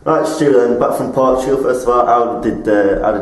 Right, Stu, then back from Portugal. First of all, how did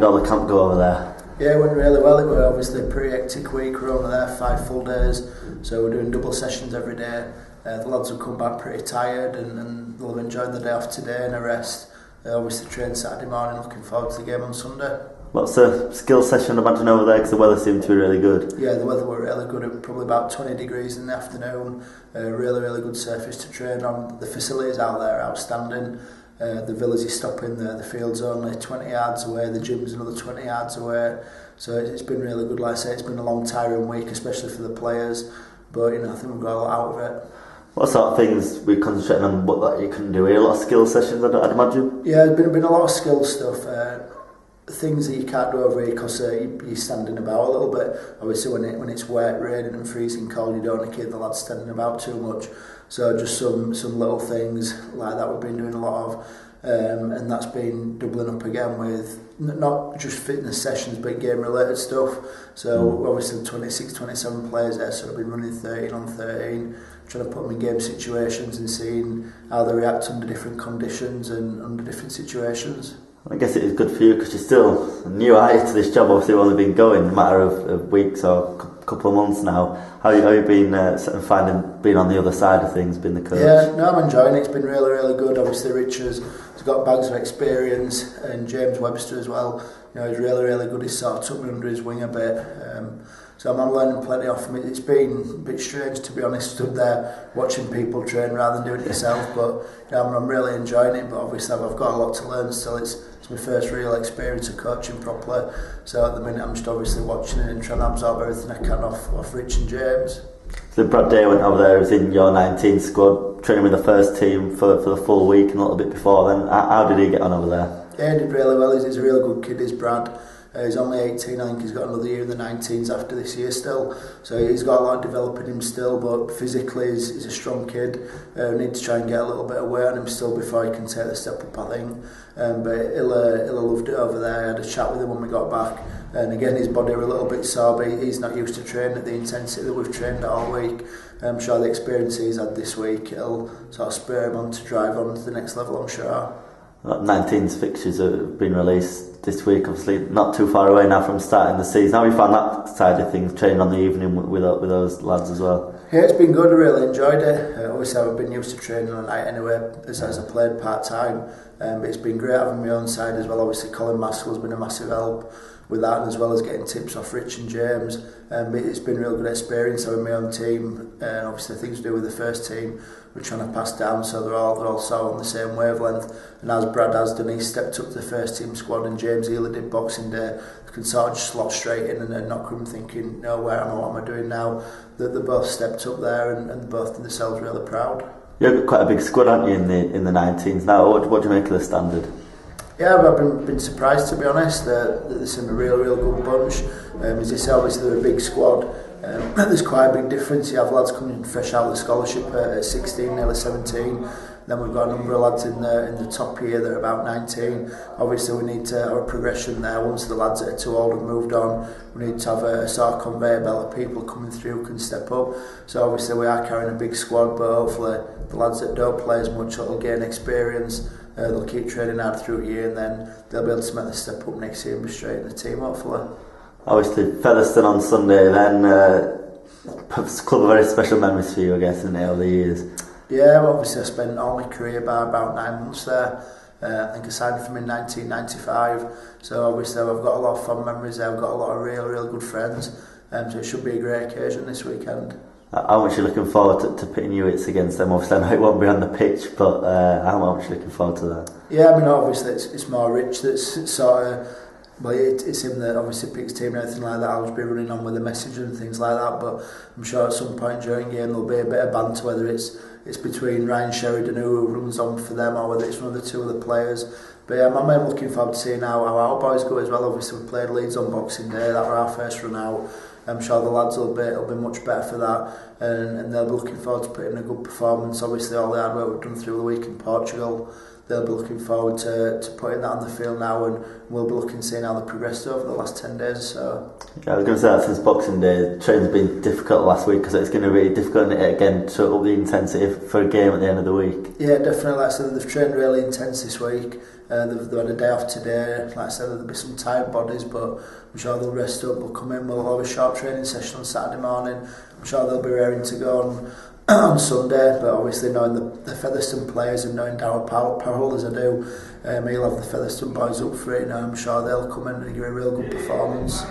all the camp go over there? Yeah, it went really well. It was obviously a pretty hectic week. We were over there 5 full days, so we're doing double sessions every day. The lads have come back pretty tired and they'll have enjoyed the day off today and a rest. Obviously trained Saturday morning, looking forward to the game on Sunday. What's the skill session I imagine over there, because the weather seemed to be really good? Yeah, the weather were really good. It was probably about 20 degrees in the afternoon. Really good surface to train on. The facilities out there are outstanding. The village is stopping there. The field's only 20 yards away. The gym's another 20 yards away. So it's been really good. Like I say, it's been a long, tiring week, especially for the players. But I think we've got a lot out of it. What sort of things we're concentrating on? What that you can do here? A lot of skill sessions, I'd imagine. Yeah, there's been a lot of skill stuff. Things that you can't do over here because you're standing about a little bit. Obviously, when it's wet, raining and freezing cold, you don't want to keep the lads standing about too much. So just some little things like that we've been doing a lot of, and that's been doubling up again with not just fitness sessions but game related stuff. So obviously 26, 27 players there, so I've been running 13 on 13, trying to put them in game situations and seeing how they react under different conditions and under different situations. I guess it is good for you because you're still new to this job. Obviously, you've only been going a matter of weeks or a couple of months now. How have you been finding being on the other side of things, being the coach? Yeah, no, I'm enjoying it. It's been really good. Obviously, Richard's got bags of experience, and James Webster as well. He's really good. He's sort of took me under his wing a bit. So I'm learning plenty off him. It's been a bit strange, to be honest, stood there watching people train rather than doing it yourself. But I'm really enjoying it. But obviously, I've got a lot to learn still. It's my first real experience of coaching properly. So at the minute, I'm just obviously watching it and trying to absorb everything I can off Rich and James. So Brad Day went over there, was in your 19 squad, training with the first team for the full week and a little bit before then. How did he get on over there? Yeah, he did really well. He's a real good kid, is Brad. He's only 18, I think he's got another year in the 19s after this year still. So he's got a lot of developing him still, but physically he's a strong kid. Need to try and get a little bit of weight on him still before he can take the step up, I think. But Illa loved it over there. I had a chat with him when we got back. And again, his body were a little bit sore, but he's not used to training at the intensity that we've trained at all week. I'm sure the experience he's had this week, it'll sort of spur him on to drive on to the next level, I'm sure. 19's fixtures have been released this week, obviously not too far away now from starting the season. How have you found that side of things, training on the evening with those lads as well? Yeah, it's been good. I really enjoyed it. Obviously, I've been used to training on night anyway, as I played part-time. But it's been great having my own side as well. Obviously, Colin Maskell's been a massive help with that, and as well as getting tips off Rich and James. But it's been a real good experience having my own team. And obviously, things to do with the first team, we're trying to pass down so they're all sort of on the same wavelength. And as Brad has done, he stepped up to the first team squad, and James Healy did Boxing Day. They can sort of just slot straight in and not come thinking, no, where am I, what am I doing now? That they both stepped up there and both did themselves really proud. You've got quite a big squad, haven't you, in the 19s now? What do you make of the standard? Yeah, I've been surprised, to be honest. They seem a real good bunch. As you say, obviously they're a big squad. There's quite a big difference. You have lads coming fresh out of the scholarship at 16, nearly 17. Then we've got a number of lads in the top here that are about 19. Obviously we need to have a progression there. Once the lads that are too old have moved on, we need to have a sort of conveyor belt of people coming through who can step up. So obviously we are carrying a big squad, but hopefully the lads that don't play as much will gain experience. They'll keep training hard through the year, and then they'll be able to make the step up next year and be straight in the team, hopefully. Obviously, Featherstone on Sunday, then club of very special memories for you, I guess, in all the years. Yeah, well, obviously I spent all my career by about 9 months there. I think I signed from in 1995, so obviously I've got a lot of fond memories there. I've got a lot of real good friends, so it should be a great occasion this weekend. How much are you looking forward to pitting Ewits against them? Obviously, I know it won't be on the pitch, but how much are you looking forward to that? Yeah, I mean, obviously it's more Rich that's sort of, well, it's him that obviously picks team and everything like that. I'll just be running on with the message and things like that, but I'm sure at some point during the game there'll be a bit of banter, whether it's between Ryan Sheridan, who runs on for them, or whether it's one of the two other players. But yeah, I'm looking forward to seeing how our boys go as well. Obviously we played Leeds on Boxing Day, that were our first run out. I'm sure the lads will be much better for that, and they'll be looking forward to putting a good performance. Obviously all the hard work we've done through the week in Portugal, they'll be looking forward to putting that on the field now, and we'll be looking to see how they progressed over the last 10 days or so. Yeah, I was going to say that since Boxing Day, training's been difficult last week, because it's going to be difficult again to up the intensity for a game at the end of the week. Yeah, definitely. Like I said, they've trained really intense this week. They've had a day off today. Like I said, there'll be some tired bodies, but I'm sure they'll rest up. We'll come in, we'll have a short training session on Saturday morning. I'm sure they'll be raring to go on Sunday, but obviously knowing the Featherstone players and knowing Darryl Powell as I do, he'll have the Featherstone boys up for it. I'm sure they'll come in and give a real good performance.